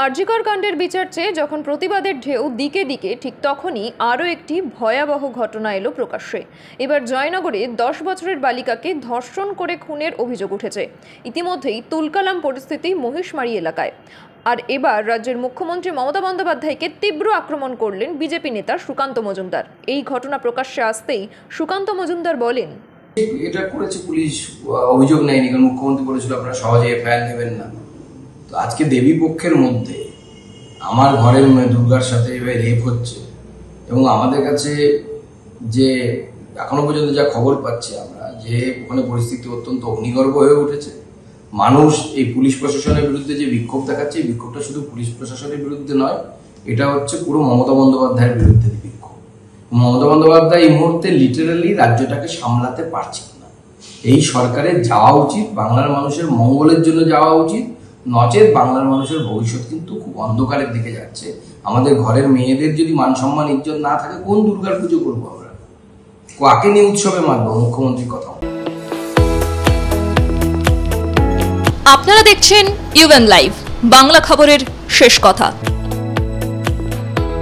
আরজিকর কাণ্ডের বিচার চেয়ে যখন প্রতিবাদের ঢেউ দিকে দিকে, ঠিক তখনই আরও একটি ভয়াবহ ঘটনা এলো প্রকাশ্যে। এবার জয়নগরে 10 বছরের বালিকাকে ধর্ষণ করে খুনের অভিযোগ উঠেছে। ইতিমধ্যেই তুলকালাম পরিস্থিতি মহিষমারি এলাকায়। আর এবার রাজ্যের মুখ্যমন্ত্রী মমতা বন্দ্যোপাধ্যায়কে তীব্র আক্রমণ করলেন বিজেপি নেতা সুকান্ত মজুমদার। এই ঘটনা প্রকাশ্যে আসতেই সুকান্ত মজুমদার বলেন, এটা করেছে পুলিশ, অভিযোগ নেয়নি, কারণ মুখ্যমন্ত্রী বলেছিল আপনারা সহজে এফআইআর নেবেন না। তো আজকে দেবী পক্ষের মধ্যে আমার ঘরের দুর্গার সাথে রেপ হচ্ছে, এবং আমাদের কাছে যে এখনো পর্যন্ত যা খবর পাচ্ছি আমরা, যে ওখানে পরিস্থিতি অত্যন্ত অগ্নিগর্ভ হয়ে উঠেছে। মানুষ এই পুলিশ প্রশাসনের বিরুদ্ধে যে বিক্ষোভ দেখাচ্ছে, এই বিক্ষোভটা শুধু পুলিশ প্রশাসনের বিরুদ্ধে নয়, এটা হচ্ছে পুরো মমতা বন্দ্যোপাধ্যায়ের বিরুদ্ধে বিক্ষোভ। মমতা বন্দ্যোপাধ্যায় এই মুহূর্তে লিটারালি রাজ্যটাকে সামলাতে পারছেন না। এই সরকারের যাওয়া উচিত, বাংলার মানুষের মঙ্গলের জন্য যাওয়া উচিত, নচেত বাংলার মানুষের ভবিষ্যৎ কিন্তু খুব অন্ধকারের দিকে যাচ্ছে। আমাদের ঘরের মেয়েদের যদি মান সম্মান ইজ্জত না থাকে, কোন দুর্গার পুজো করবো আমরা? কাকে নিয়ে উৎসবে মানবো? মুখ্যমন্ত্রীর কথা। আপনারা দেখছেন ইউএন লাইভ, বাংলা খবরের শেষ কথা।